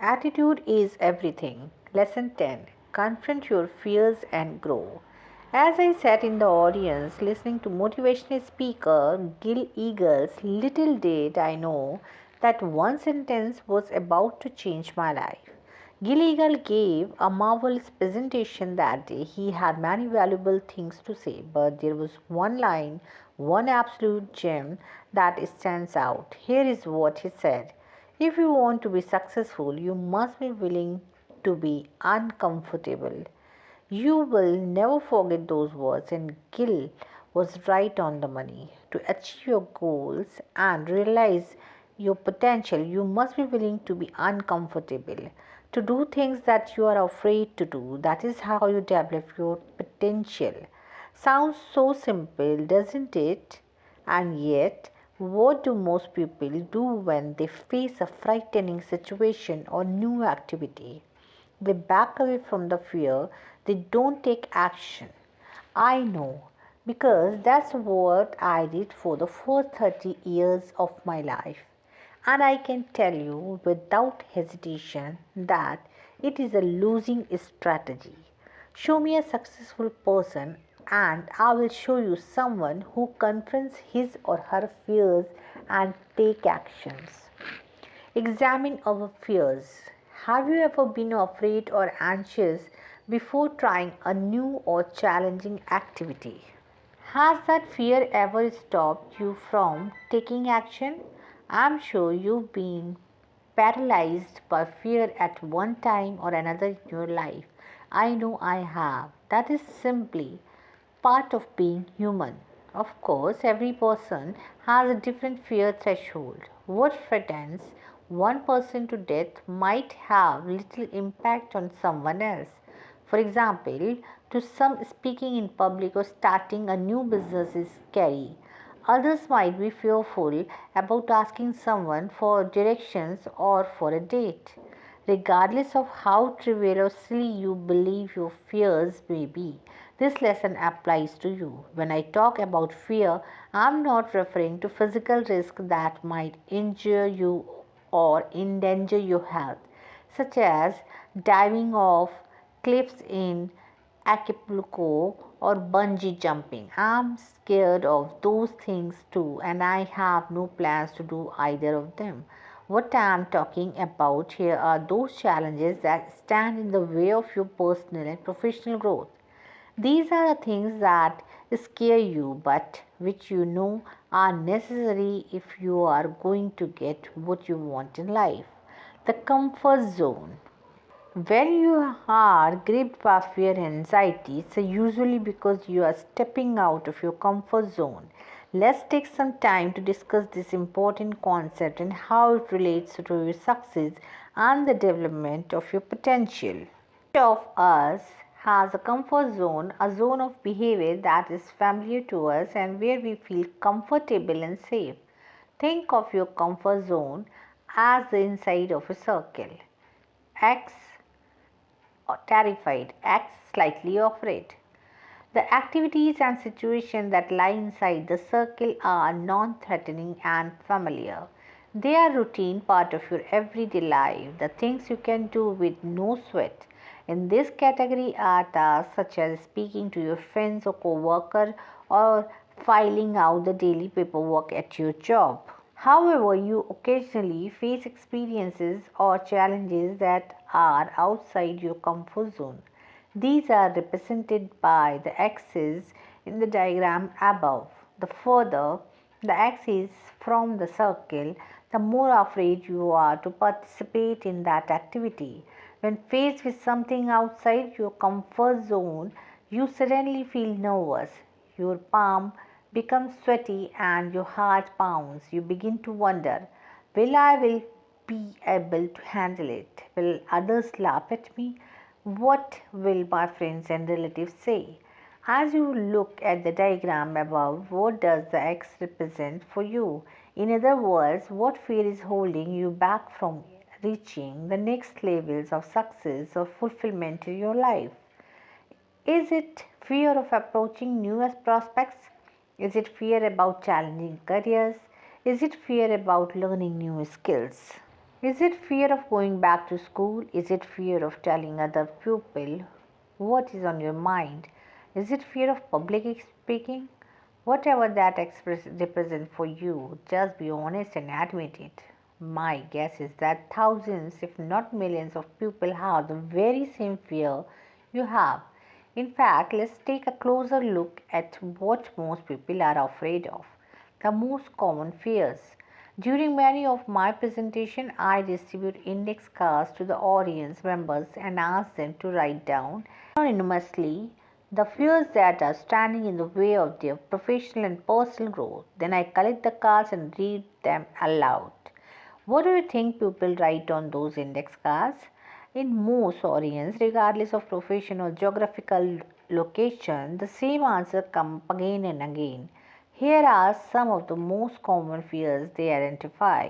Attitude is everything. Lesson 10. Confront your fears and grow. As I sat in the audience listening to motivational speaker Gil Eagles, little did I know that one sentence was about to change my life. Gil Eagle gave a marvelous presentation that day. He had many valuable things to say, but there was one line, one absolute gem that stands out. Here is what he said. If you want to be successful, you must be willing to be uncomfortable. You will never forget those words, and Gil was right on the money. To achieve your goals and realize your potential, you must be willing to be uncomfortable, to do things that you are afraid to do. That is how you develop your potential. Sounds so simple, doesn't it? And yet, what do most people do when they face a frightening situation or new activity? They back away from the fear, they don't take action. I know because that's what I did for the first 30 years of my life. And I can tell you without hesitation that it is a losing strategy. Show me a successful person, and I will show you someone who confronts his or her fears and take actions. Examine our fears. Have you ever been afraid or anxious before trying a new or challenging activity? Has that fear ever stopped you from taking action? I'm sure you've been paralyzed by fear at one time or another in your life. I know I have. That is simply part of being human. Of course, every person has a different fear threshold. What frightens one person to death might have little impact on someone else. For example, to some, speaking in public or starting a new business is scary. Others might be fearful about asking someone for directions or for a date. Regardless of how trivial or silly you believe your fears may be, this lesson applies to you. When I talk about fear, I am not referring to physical risk that might injure you or endanger your health, such as diving off cliffs in Acapulco or bungee jumping. I'm scared of those things too, and I have no plans to do either of them. What I am talking about here are those challenges that stand in the way of your personal and professional growth. These are the things that scare you, but which you know are necessary if you are going to get what you want in life. The comfort zone. When you are gripped by fear and anxiety, it's usually because you are stepping out of your comfort zone. Let's take some time to discuss this important concept and how it relates to your success and the development of your potential. Each of us has a comfort zone, a zone of behavior that is familiar to us and where we feel comfortable and safe. Think of your comfort zone as the inside of a circle. X terrified, X slightly afraid. The activities and situations that lie inside the circle are non threatening and familiar. They are routine part of your everyday life, the things you can do with no sweat. In this category are tasks such as speaking to your friends or co-worker or filing out the daily paperwork at your job. However, you occasionally face experiences or challenges that are outside your comfort zone. These are represented by the axes in the diagram above. The further the axis from the circle, the more afraid you are to participate in that activity. When faced with something outside your comfort zone, you suddenly feel nervous. Your palm becomes sweaty and your heart pounds. You begin to wonder, will be able to handle it? Will others laugh at me? What will my friends and relatives say? As you look at the diagram above, what does the X represent for you? In other words, what fear is holding you back from reaching the next levels of success or fulfillment in your life? Is it fear of approaching new prospects? Is it fear about challenging careers? Is it fear about learning new skills? Is it fear of going back to school? Is it fear of telling other people what is on your mind? Is it fear of public speaking? Whatever that represents for you, just be honest and admit it. My guess is that thousands, if not millions, of people have the very same fear you have. In fact, let's take a closer look at what most people are afraid of. The most common fears. During many of my presentation, I distribute index cards to the audience members and ask them to write down anonymously the fears that are standing in the way of their professional and personal growth. Then I collect the cards and read them aloud. What do you think people write on those index cards? In most audiences, regardless of profession or geographical location, the same answer comes again and again. Here are some of the most common fears they identify.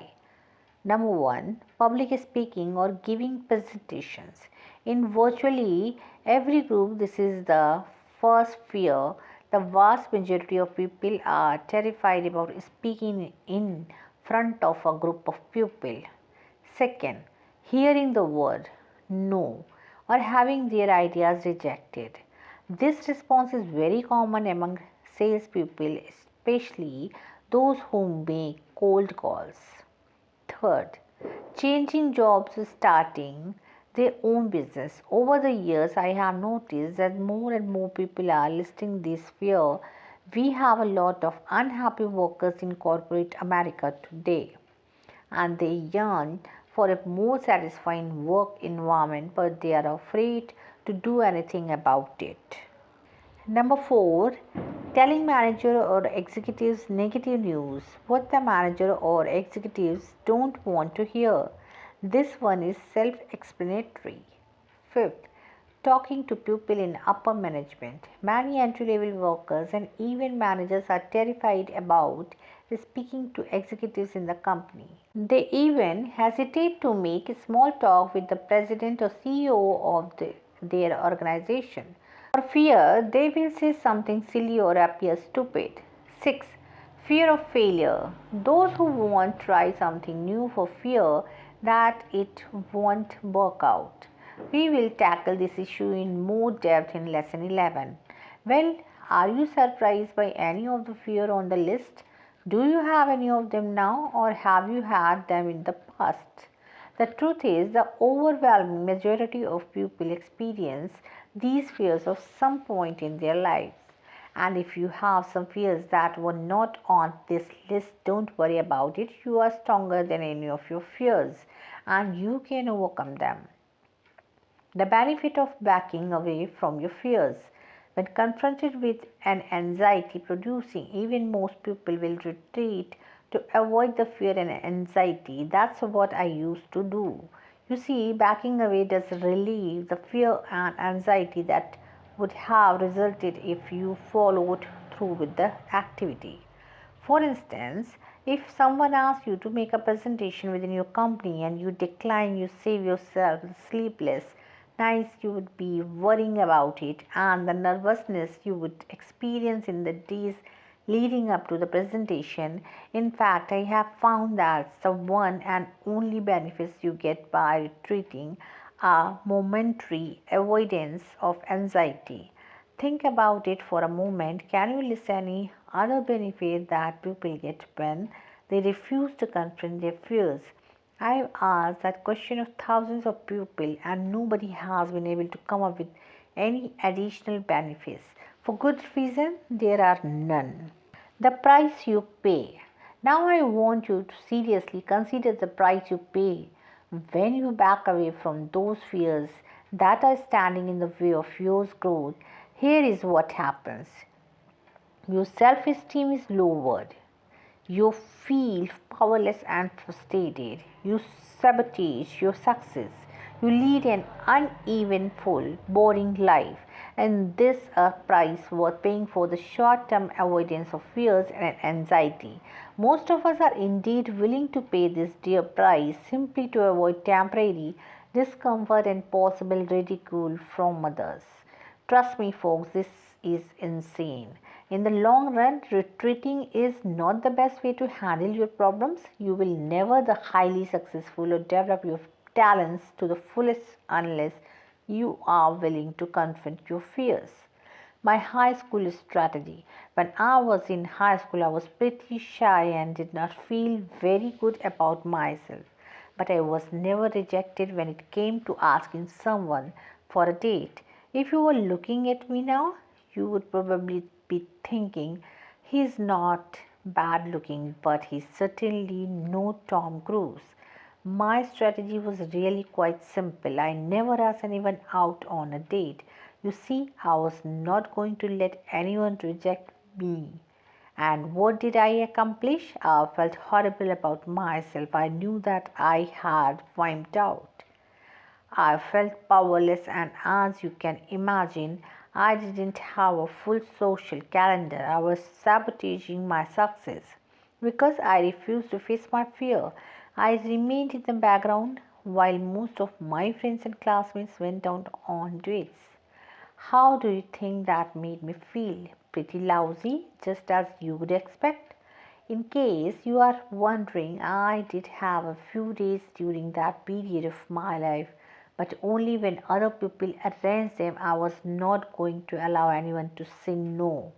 Number one, public speaking or giving presentations. In virtually every group, this is the first fear. The vast majority of people are terrified about speaking in front of a group of people. Second, hearing the word no or having their ideas rejected. This response is very common among salespeople, especially those who make cold calls. Third, changing jobs, starting their own business. Over the years, I have noticed that more and more people are listing this fear. We have a lot of unhappy workers in corporate America today, and they yearn for a more satisfying work environment, but they are afraid to do anything about it. Number four, telling manager or executives negative news, what the manager or executives don't want to hear. This one is self explanatory. Fifth, talking to people in upper management. Many entry level workers and even managers are terrified about speaking to executives in the company. They even hesitate to make small talk with the president or CEO of their organization for fear they will say something silly or appear stupid. 6. Fear of failure. Those who won't try something new for fear that it won't work out. We will tackle this issue in more depth in lesson 11. Well, are you surprised by any of the fear on the list? Do you have any of them now, or have you had them in the past? The truth is, the overwhelming majority of people experience these fears at some point in their lives. And if you have some fears that were not on this list, don't worry about it. You are stronger than any of your fears and you can overcome them. The benefit of backing away from your fears. When confronted with an anxiety producing event, most people will retreat to avoid the fear and anxiety. That's what I used to do. You see, backing away does relieve the fear and anxiety that would have resulted if you followed through with the activity. For instance, if someone asks you to make a presentation within your company and you decline, you save yourself sleepless nights, you would be worrying about it, and the nervousness you would experience in the days leading up to the presentation. In fact, I have found that the one and only benefits you get by retreating are momentary avoidance of anxiety. Think about it for a moment. Can you list any other benefit that people get when they refuse to confront their fears? I've asked that question of thousands of people and nobody has been able to come up with any additional benefits. For good reason, there are none. The price you pay. Now I want you to seriously consider the price you pay when you back away from those fears that are standing in the way of your growth. Here is what happens. Your self-esteem is lowered. You feel powerless and frustrated. You sabotage your success. You lead an uneventful, boring life. And this is a price worth paying for the short term avoidance of fears and anxiety. Most of us are indeed willing to pay this dear price simply to avoid temporary discomfort and possible ridicule from others. Trust me, folks, this is insane. In the long run, retreating is not the best way to handle your problems. You will never be highly successful or develop your talents to the fullest unless you are willing to confront your fears. My high school strategy. When I was in high school, I was pretty shy and did not feel very good about myself. But I was never rejected when it came to asking someone for a date. If you were looking at me now, you would probably be thinking, he's not bad looking, but he's certainly no Tom Cruise. My strategy was really quite simple. I never asked anyone out on a date. You see, I was not going to let anyone reject me. And what did I accomplish? I felt horrible about myself. I knew that I had wimped out. I felt powerless, and as you can imagine, I didn't have a full social calendar. I was sabotaging my success because I refused to face my fear. I remained in the background while most of my friends and classmates went out on dates. How do you think that made me feel? Pretty lousy, just as you would expect. In case you are wondering, I did have a few days during that period of my life, but only when other people arranged them. I was not going to allow anyone to say no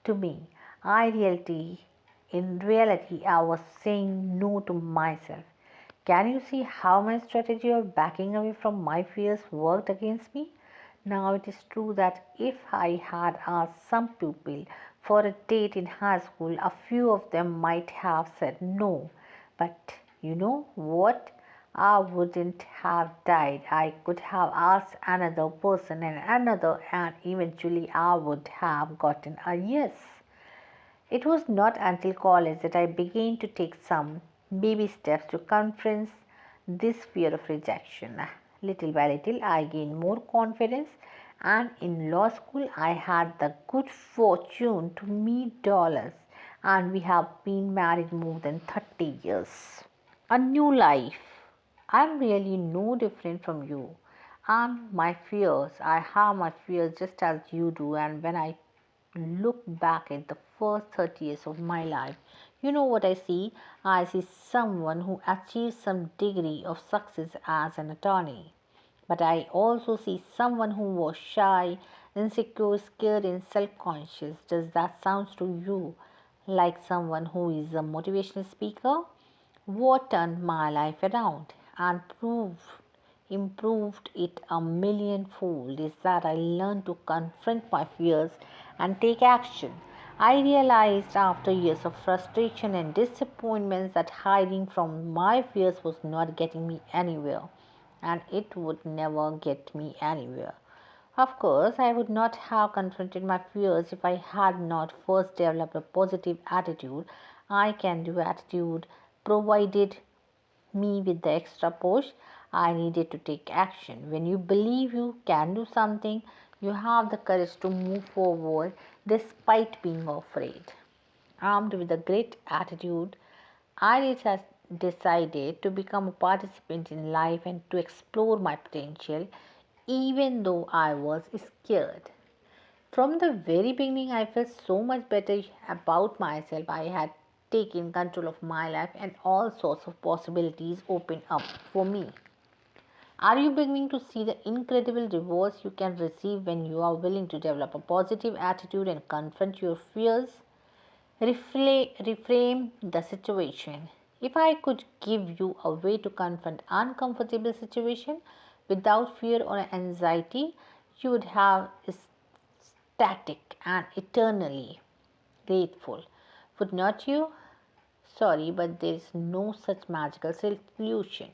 to me. In reality, I was saying no to myself. Can you see how my strategy of backing away from my fears worked against me? Now it is true that if I had asked some people for a date in high school, a few of them might have said no. But you know what? I wouldn't have died. I could have asked another person and another, and eventually I would have gotten a yes. It was not until college that I began to take some baby steps to confront this fear of rejection. Little by little, I gained more confidence, and in law school, I had the good fortune to meet Dollars, and we have been married more than 30 years. A new life. I'm really no different from you. And my fears, I have my fears just as you do, and when I look back at the first 30 years of my life, you know what I see? I see someone who achieved some degree of success as an attorney. But I also see someone who was shy, insecure, scared, and self conscious. Does that sound to you like someone who is a motivational speaker? What turned my life around and improved it a millionfold is that I learned to confront my fears and take action. I realized after years of frustration and disappointments that hiding from my fears was not getting me anywhere, and it would never get me anywhere. Of course, I would not have confronted my fears if I had not first developed a positive attitude. I can do attitude provided me with the extra push. I needed to take action. When you believe you can do something, you have the courage to move forward despite being afraid. Armed with a great attitude, I decided to become a participant in life and to explore my potential, even though I was scared. From the very beginning, I felt so much better about myself. I had taken control of my life, and all sorts of possibilities opened up for me. Are you beginning to see the incredible rewards you can receive when you are willing to develop a positive attitude and confront your fears? Reframe the situation. If I could give you a way to confront uncomfortable situation without fear or anxiety, you would have static and eternally grateful. Would not you? Sorry, but there is no such magical solution.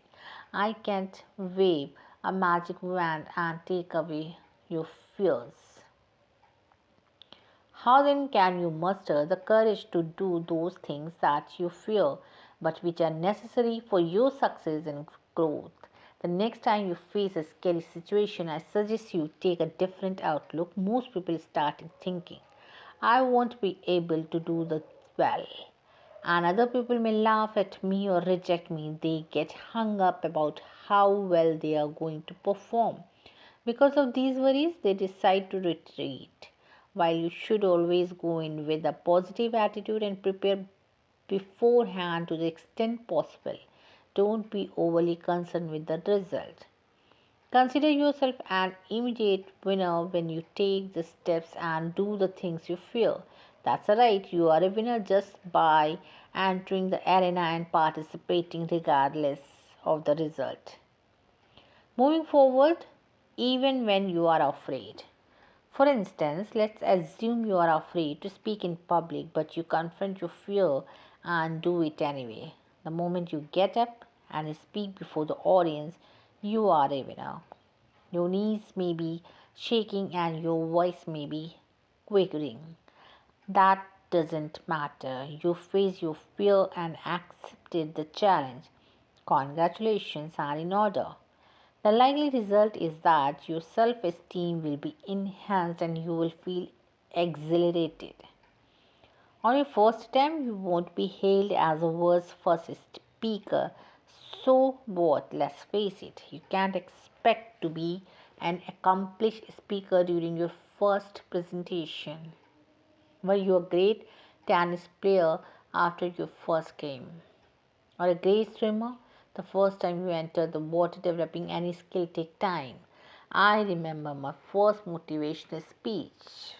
I can't wave a magic wand and take away your fears. How then can you muster the courage to do those things that you fear but which are necessary for your success and growth? The next time you face a scary situation, I suggest you take a different outlook. Most people start thinking, I won't be able to do that well. And other people may laugh at me or reject me. They get hung up about how well they are going to perform. Because of these worries, they decide to retreat. While you should always go in with a positive attitude and prepare beforehand to the extent possible, don't be overly concerned with the result. Consider yourself an immediate winner when you take the steps and do the things you fear. That's right, you are a winner just by entering the arena and participating regardless of the result. Moving forward, even when you are afraid. For instance, let's assume you are afraid to speak in public, but you confront your fear and do it anyway. The moment you get up and speak before the audience, you are a winner. Your knees may be shaking and your voice may be quivering. That doesn't matter. You faced your fear and accepted the challenge. Congratulations are in order. The likely result is that your self esteem will be enhanced and you will feel exhilarated. On your first attempt, you won't be hailed as a world's first speaker. So what? Let's face it, you can't expect to be an accomplished speaker during your first presentation. Were you a great tennis player after your first game? Or a great swimmer? The first time you enter the water, developing any skill take time. I remember my first motivational speech.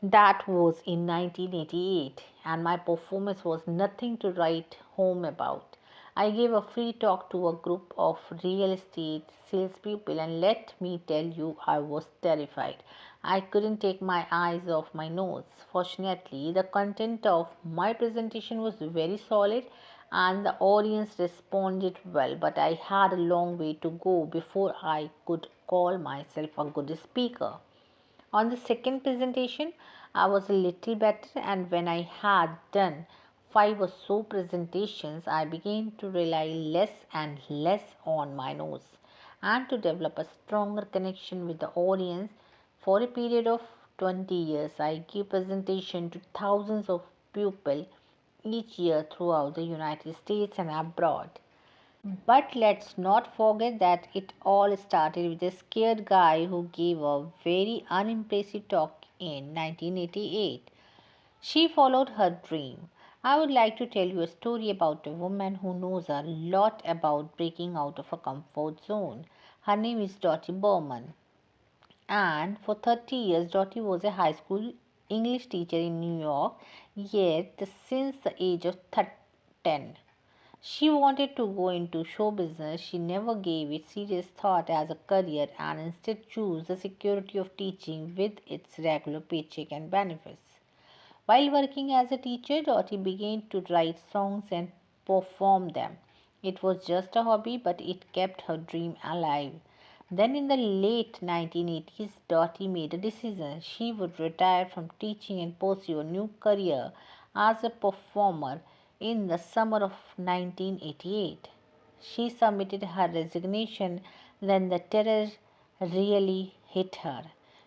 That was in 1988, and my performance was nothing to write home about. I gave a free talk to a group of real estate salespeople, and let me tell you, I was terrified. I couldn't take my eyes off my notes. Fortunately, the content of my presentation was very solid, and the audience responded well, but I had a long way to go before I could call myself a good speaker. On the second presentation, I was a little better, and when I had done 5 or so presentations, I began to rely less and less on my notes and to develop a stronger connection with the audience. For a period of 20 years, I gave presentations to thousands of people each year throughout the United States and abroad. But let's not forget that it all started with a scared guy who gave a very unimpressive talk in 1988. She followed her dream. I would like to tell you a story about a woman who knows a lot about breaking out of a comfort zone. Her name is Dottie Berman, and for 30 years, Dottie was a high school English teacher in New York, yet since the age of 10. She wanted to go into show business. She never gave it serious thought as a career and instead chose the security of teaching with its regular paycheck and benefits. While working as a teacher, Dottie began to write songs and perform them. It was just a hobby, but it kept her dream alive. Then, in the late 1980s, Dottie made a decision. She would retire from teaching and pursue a new career as a performer. In the summer of 1988, she submitted her resignation. Then the terror really hit her.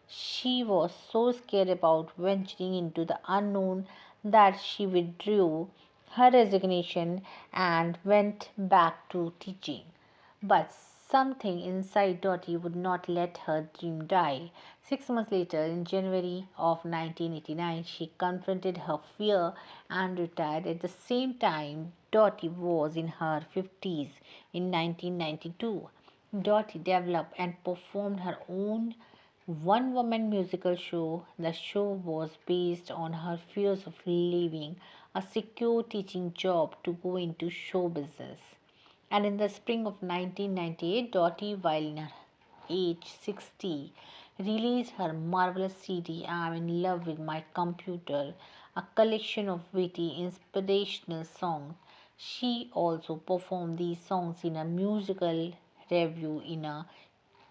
She was so scared about venturing into the unknown that she withdrew her resignation and went back to teaching. But something inside Dottie would not let her dream die. 6 months later, in January of 1989, she confronted her fear and retired. At the same time, Dottie was in her 50s. In 1992, Dottie developed and performed her own one woman musical show. The show was based on her fears of leaving a secure teaching job to go into show business. And in the spring of 1998, Dottie, while in her age 60, released her marvelous CD, I'm in Love with My Computer, a collection of witty, inspirational songs. She also performed these songs in a musical revue in a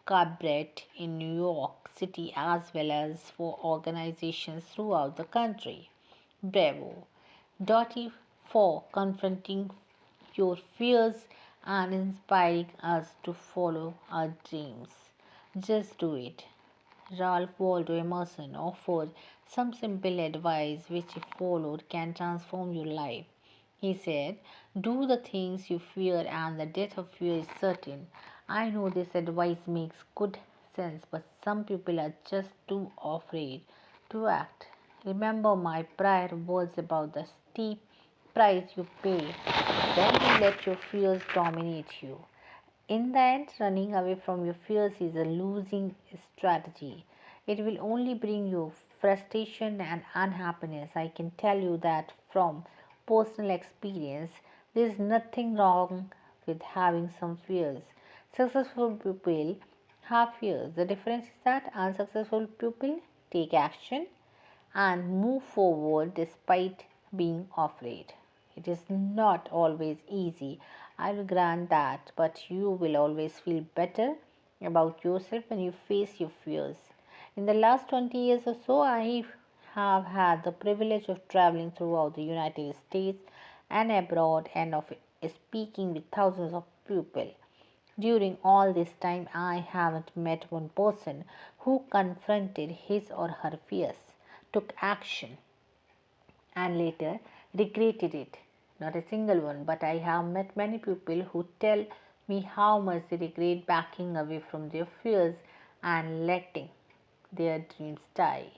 cabaret in New York City as well as for organizations throughout the country. Bravo, Dottie, for confronting your fears and inspiring us to follow our dreams. Just do it. Ralph Waldo Emerson offered some simple advice which, if followed, can transform your life. He said, do the things you fear, and the death of fear is certain. I know this advice makes good sense, but some people are just too afraid to act. Remember my prior words about the steep price you pay when you let your fears dominate you. In the end, running away from your fears is a losing strategy. It will only bring you frustration and unhappiness. I can tell you that from personal experience. There is nothing wrong with having some fears. Successful people have fears. The difference is that unsuccessful people take action and move forward despite being afraid. It is not always easy, I will grant that, but you will always feel better about yourself when you face your fears. In the last 20 years or so, I have had the privilege of traveling throughout the United States and abroad and of speaking with thousands of people. During all this time, I haven't met one person who confronted his or her fears, took action, and later regretted it. Not a single one, but I have met many people who tell me how much they regret backing away from their fears and letting their dreams die.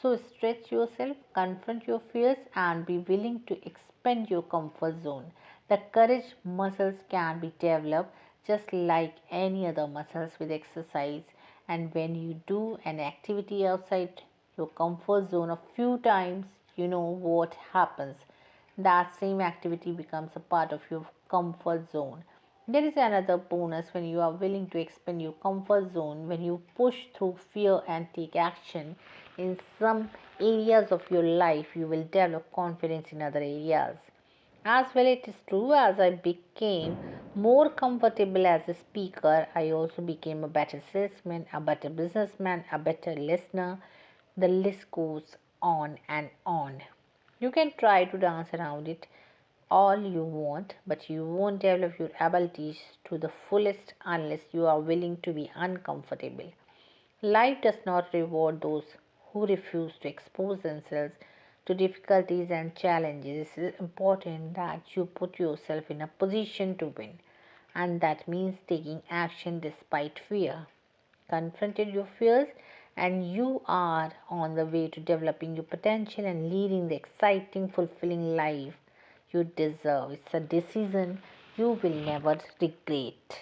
So stretch yourself, confront your fears, and be willing to expand your comfort zone. The courage muscles can be developed just like any other muscles with exercise. And when you do an activity outside your comfort zone a few times, you know what happens. That same activity becomes a part of your comfort zone. There is another bonus when you are willing to expand your comfort zone, when you push through fear and take action in some areas of your life, you will develop confidence in other areas. As well, it is true, as I became more comfortable as a speaker, I also became a better salesman, a better businessman, a better listener. The list goes on and on. You can try to dance around it all you want, but you won't develop your abilities to the fullest unless you are willing to be uncomfortable. Life does not reward those who refuse to expose themselves to difficulties and challenges. It is important that you put yourself in a position to win, and that means taking action despite fear. Confronted your fears, and you are on the way to developing your potential and leading the exciting, fulfilling life you deserve. It's a decision you will never regret.